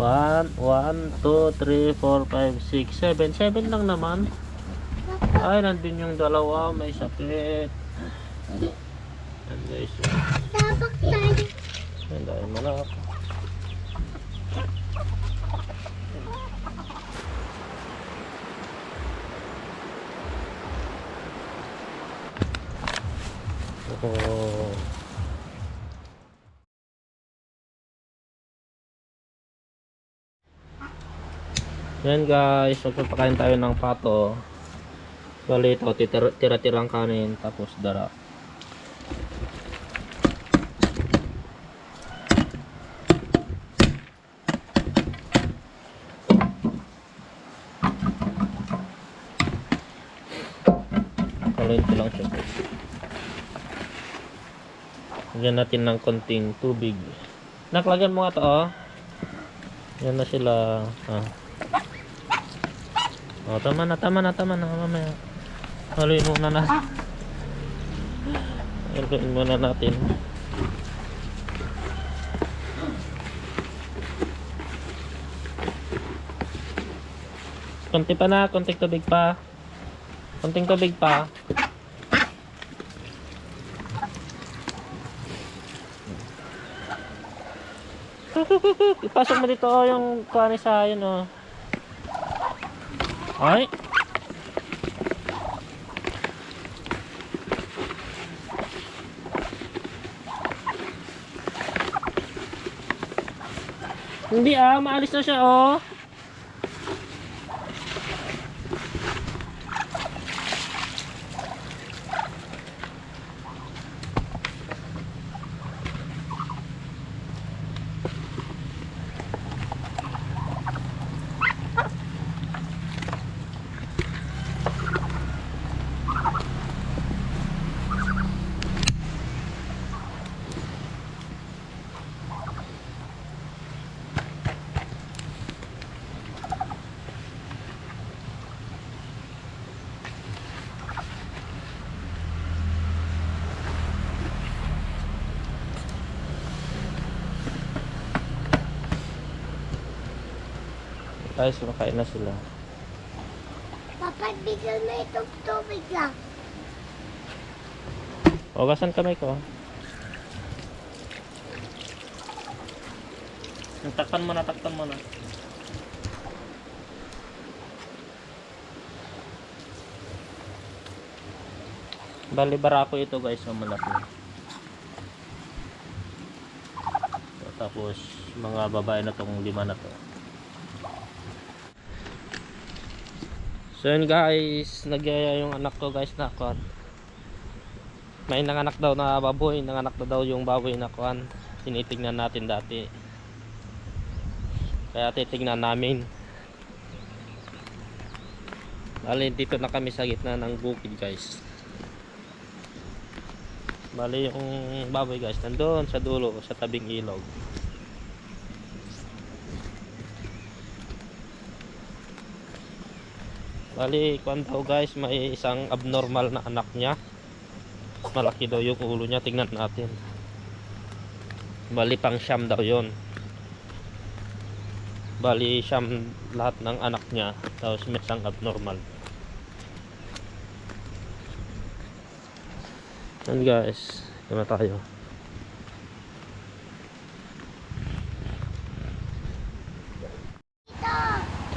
1, 2, 3, 4, 5, 6, 7. 7 lang naman. Ay, nandun yung dalawa. May sakit. Yan guys. Tapos tayo. Yan dahil malak. Oh. Yan guys, magpapakain tayo ng pato. Bali ito, tira-tirang kanin tapos dara. Kaloin ko lang siya guys. Lagyan natin ng konting tubig. Naklagyan mo nga to oh. Yan na sila. Oh, tama na mamaya. Haluin muna na. Haluin muna natin. Konti pa na, konting tubig pa. Konting tubig pa. Ipasok mo dito oh, yung kanin sa yun oh. Ay. Hindi maalis na siya oh. Guys, makain na sila. Papa, bigyan mo itong tubig lang. Hugasan kamay ko. Takpan mo na. Bali barako ito guys, malaki. Tapos mga babae na tong 5 na to. So yun guys, nagyaya yung anak ko guys na kuan. May nanganak daw na baboy, nanganak daw yung baboy na kuan. Tinitingnan natin dati. Kaya titingnan namin. Bali dito na kami sa gitna ng bukid guys. Bali yung baboy guys nandoon sa dulo, sa tabing ilog. Bali kuan daw guys, may isang abnormal na anak niya. Malaki daw yung ulo niya, tingnan natin. Bali pang siyam daw yon. Bali siyam lahat ng anak niya, tapos may isang abnormal. Yan guys, kaya tayo.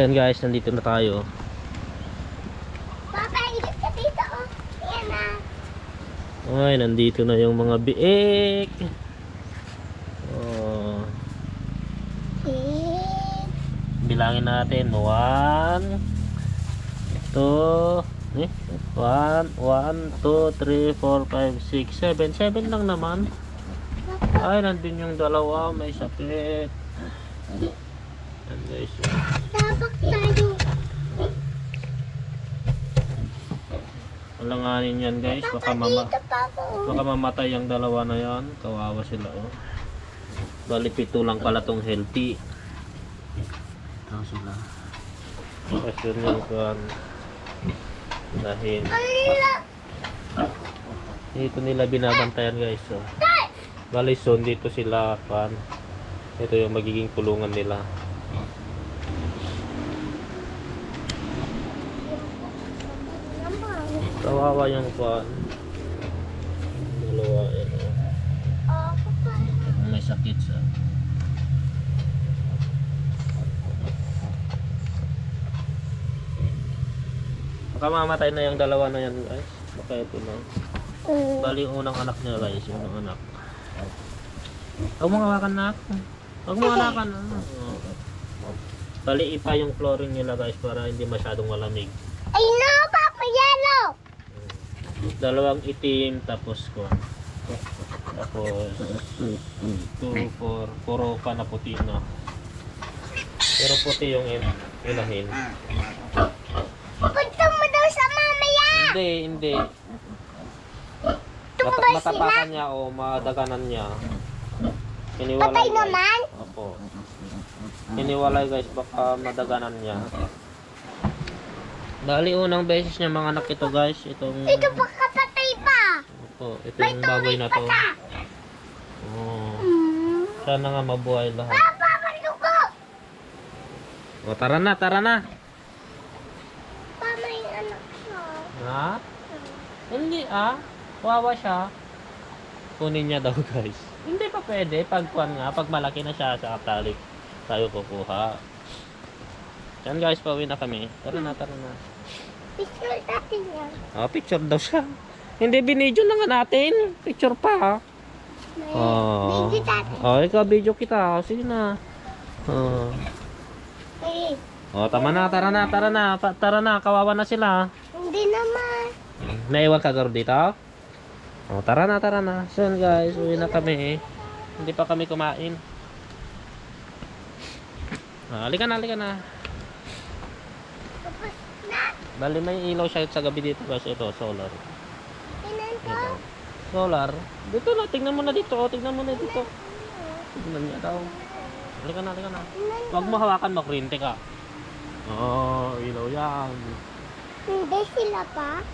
Yan guys, nandito na tayo. Papa, ikot ka dito oh. Yan na. Ay, nandito na yung mga biik. Oh. Bilangin natin. 1, 2, 1, 2, 3, 4, 5, 6, 7. 7 lang naman. Ay, nandun yung dalawa. May sakit. Yan guys. Tapos tayo. Alanganin yan guys. Baka mamatay yung dalawa na yan. Kawawa sila oh. Bali 7 lang pala tong healthy. Ito sila. Kasi yung kan dahil dito nila binabantayan guys oh. Bali soon dito sila kan. Ito yung magiging kulungan nila. Kawawa yung kuwan. Dalawa yan. Oh, papa. May sakit sa. Baka mamatay na yung dalawa na yan guys. Baka ito na. Bali yung unang anak niya guys. Yung unang anak. Huwag mo hawakan na ako. Huwag mo hawakan na. Bali ipa yung flooring nila guys para hindi masyadong malamig. Ay no, papa, yellow. Dalawang itim tapos ko. Tapos 2, 4, puro pa na puti na. Pero puti yung ilahin. Punta mo daw sa mamaya. Hindi. Tumbas Matapakan niya o madaganan niya. Patay guys. naman? Opo. Hiniwalay guys, baka madaganan niya. Dali unang beses niya mga anak ito guys. Itong... Ito pa kapatay pa. Opo, itong baboy na to. Oh. Sana nga mabuhay lahat. Papa, maluko. O tara na. Mama yung anak ko. Ha? Hindi Wawa siya. Kunin niya daw guys. Hindi pa pwede. Pag malaki na siya sa talik, tayo kukuha. Yan guys, pauwi na kami. Tara na. Picture natin yan. Picture daw siya. Hindi, binidyo na nga natin. Picture pa Baby natin. Ikaw video kita. Sige na. Tama na. Tara na. Kawawa na sila. Hindi naman. Naiwan ka garo dito? Tara na. So yan guys, uwi na kami. Hindi pa kami kumain. Halika na. Tapos na. Bali may ilaw siya sa gabi dito guys. Ito, solar. Tingnan ko. Ito. Solar. Dito na, tingnan mo na dito. Tingnan niya daw. Halika na. Huwag mo hawakan, makuryente ka. Ilaw yan. Hindi sila pa.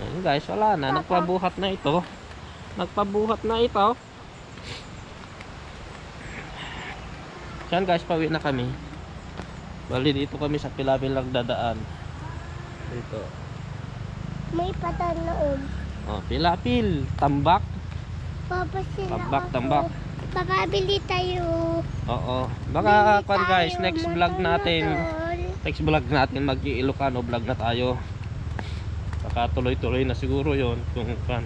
Ayun guys, wala na. Nagpabuhat na ito. Yan guys, pauwi na kami. Bali dito kami sa Pilapil dadaan. Dito. May patanood. Pilapil, tambak. Papa sila Tambak. Bababili tayo. Oo. Baka Bili guys, tayo, next vlog natin mag-Ilocano vlog na tayo. Baka tuloy-tuloy na siguro yon kung kan.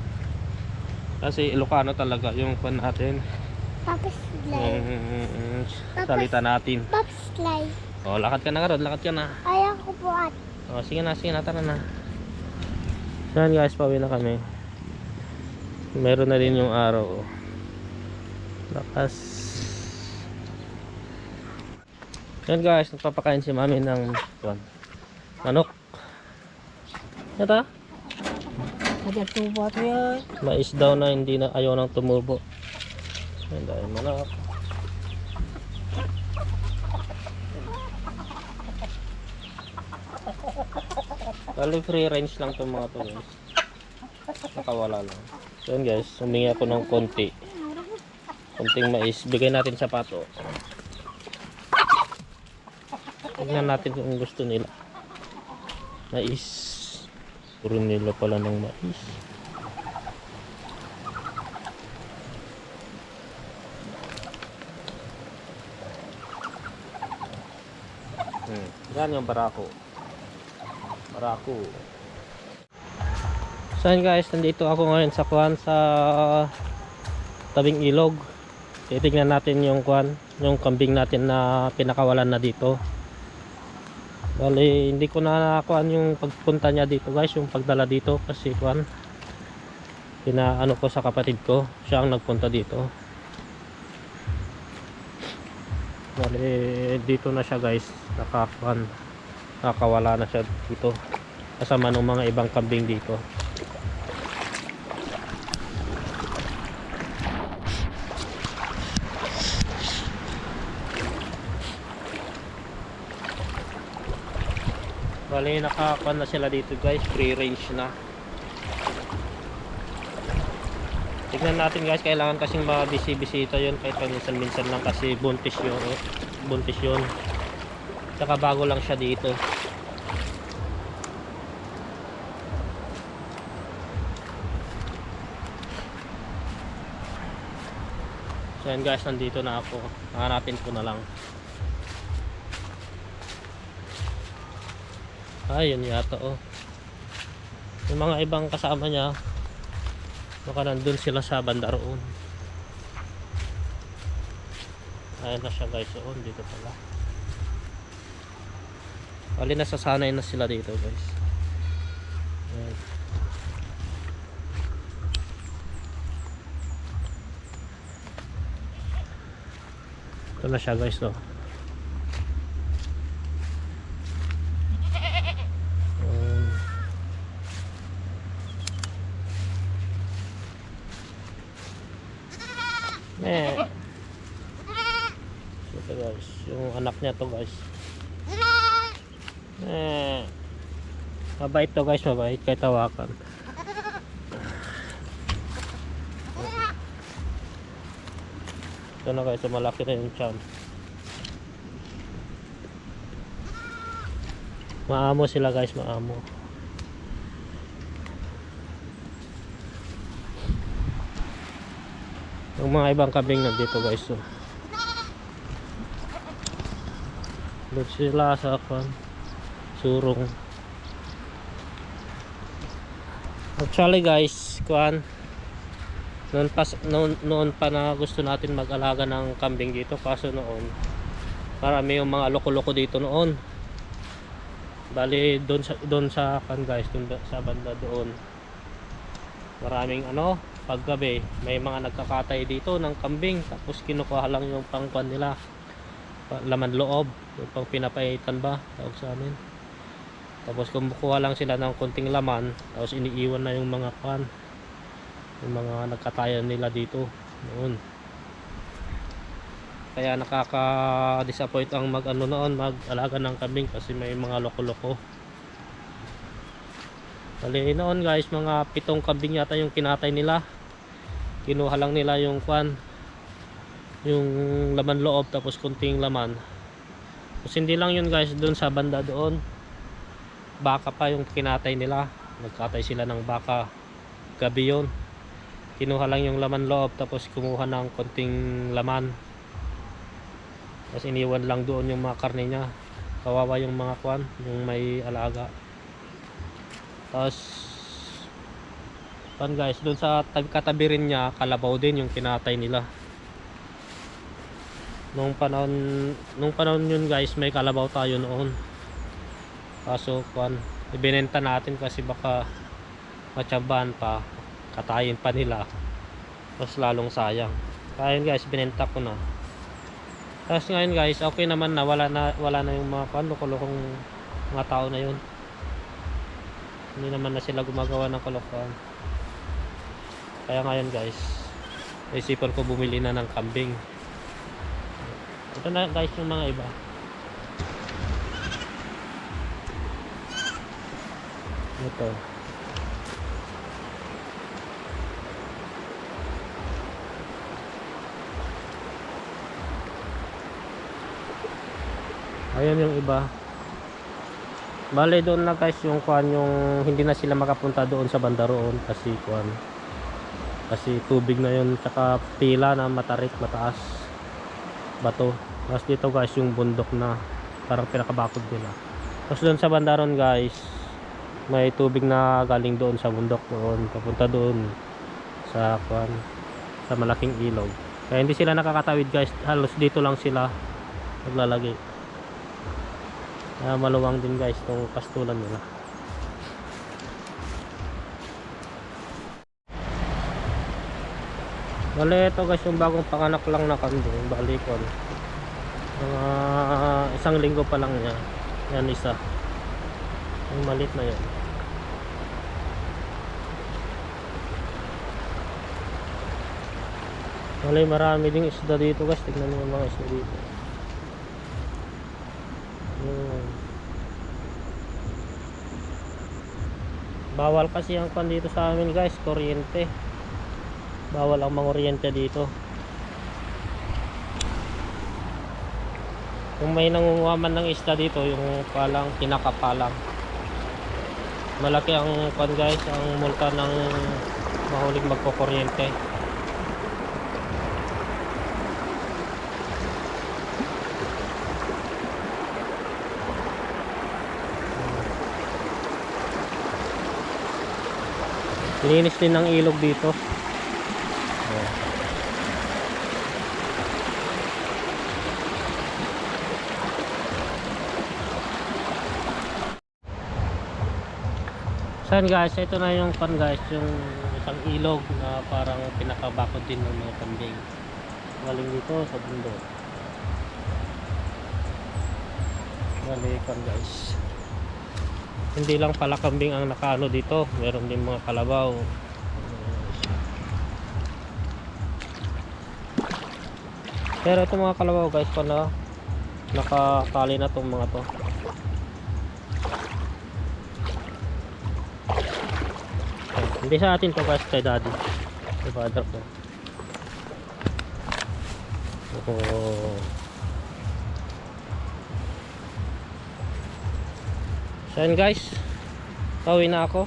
Kasi Ilocano talaga yung pan natin. Papa slide. Salita natin. Papa slide. Lakad ka na nga ron, Ayaw ko po at. Sige na, tara na. Yan guys, pauwi na kami. Meron na rin yung araw. Lakas. Yan guys, nagpapakain si mami ng manok. Yata? Tubo ito yan. Mais daw na hindi na ayaw nang tumubo. Yan dahil manok. Bali free range lang itong mga to guys. Nakawala lang. So yan guys, humingi ako ng konting mais. Bigay natin sa pato. Tignan natin kung gusto nila. Mais. Puro nila pala ng mais. Yan yung barako. So yun guys, nandito ako ngayon sa tabing ilog. Titignan natin yung yung kambing natin na pinakawalan na dito. Bali hindi ko na yung pagpunta niya dito guys, yung pagdala dito kasi pinaano ko sa kapatid ko, siya ang nagpunta dito. Bali dito na siya guys, nakawala na siya dito kasama ng mga ibang kambing dito. Bali nakakuan na sila dito guys, free range na. Tignan natin guys, kailangan kasing mabisi-bisita yun kahit minsan-minsan lang kasi buntis yun. Saka bago lang siya dito. So yan guys, nandito na ako. Hanapin ko na lang. Yun yata oh. Yung mga ibang kasama niya, baka nandun sila sa banda roon. Ayan na siya guys, oh, dito pala. Bali nasasanay na sila dito guys. Ayan. Ito na siya guys, oh. Ito guys, yung anak niya to guys. Mabait to guys, mabait kahit tawakan. Ito na guys, malaki na yung tiyan. Maamo sila guys, maamo. Yung mga ibang kambing nandito guys, so doon sila sa surong. Actually guys, noon pa na gusto natin mag-alaga ng kambing dito, kaso noon marami yung mga loko-loko dito noon. Bali doon sa guys, doon sa banda doon, maraming paggabi may mga nagkakatay dito ng kambing, tapos kinukuha lang yung pangkuan nila, laman loob, yung pang pinapaitan ba tawag sa amin. Tapos kumukuha lang sila ng konting laman, tapos iniiwan na yung mga yung mga nagkatayan nila dito noon. Kaya nakaka-disappoint ang mag-alaga ng kambing kasi may mga loko-loko. Bali noon guys, mga 7 kambing yata yung kinatay nila. Kinuha lang nila yung yung laman loob, tapos kunting laman. Tapos hindi lang yun guys, doon sa banda doon, baka pa yung kinatay nila. Nagkatay sila ng baka gabi yun. Kinuha lang yung laman loob, tapos kumuha ng konting laman, tapos iniwan lang doon yung mga karne niya. Kawawa yung mga yung may alaga. Tapos guys, doon sa katabi rin niya, kalabaw din yung kinatay nila. Nung panahon yun guys, may kalabaw tayo noon. Kaso ibinenta natin kasi baka matsambahan pa, katayin pa nila, mas lalong sayang. Kaya yun guys, binenta ko na. Tapos ngayon guys, okay naman na, wala na yung mga loko-lokong mga tao na yun. Hindi naman na sila gumagawa ng kalokohan. Kaya ngayon guys, isipan ko bumili na ng kambing. Ito na guys yung mga iba. Ito. Ayan yung iba. Bale doon na guys yung yung hindi na sila makapunta doon sa banda roon kasi kasi tubig na yun, tsaka pila na matarik, mataas, bato. Tapos dito guys yung bundok na parang pinakabakod nila. Tapos doon sa banda roon guys, may tubig na galing doon sa bundok doon, papunta doon sa sa malaking ilog. Kaya hindi sila nakakatawid guys, halos dito lang sila naglalagay. Maluwang din guys itong pastulan nila. Bale ito guys yung bagong panganak lang na kambing, balikon. Mga 1 linggo pa lang niya. Yan isa. Yung malit na yan. Bale marami ding isda dito guys, tignan niyo yung mga isda dito. Bawal kasi ang dito sa amin guys, kuryente. Bawal ang manguryente dito. Kung may nangunguha man ng isda dito, yung palang kinakapalang, malaki ang guys, ang multa ng mahuling magkukuryente. Linis din ng ilog dito. Oh. Saan guys, ito na yung pan guys, yung isang ilog na parang pinakabakod din ng mga kambing. Galing dito sa bundok. Galing pan guys. Hindi lang pala kambing ang nakaano dito, meron din mga kalabaw. Pero ito mga kalabaw guys, pala nakakali na tong mga to. Hindi sa atin to guys, kay daddy, kay father ko. Oh. So yan guys, pauwi na ako.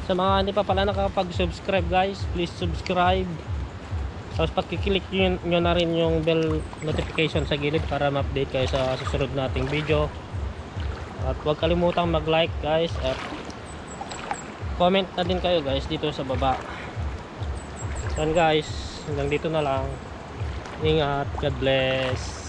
Sa mga hindi pa pala nakapag-subscribe guys, please subscribe. Tapos pakiclick nyo na rin yung bell notification sa gilid para ma-update kayo sa susunod nating video. At huwag kalimutang mag-like guys, at comment na din kayo guys dito sa baba. So guys, hanggang dito na lang. Ingat, God bless.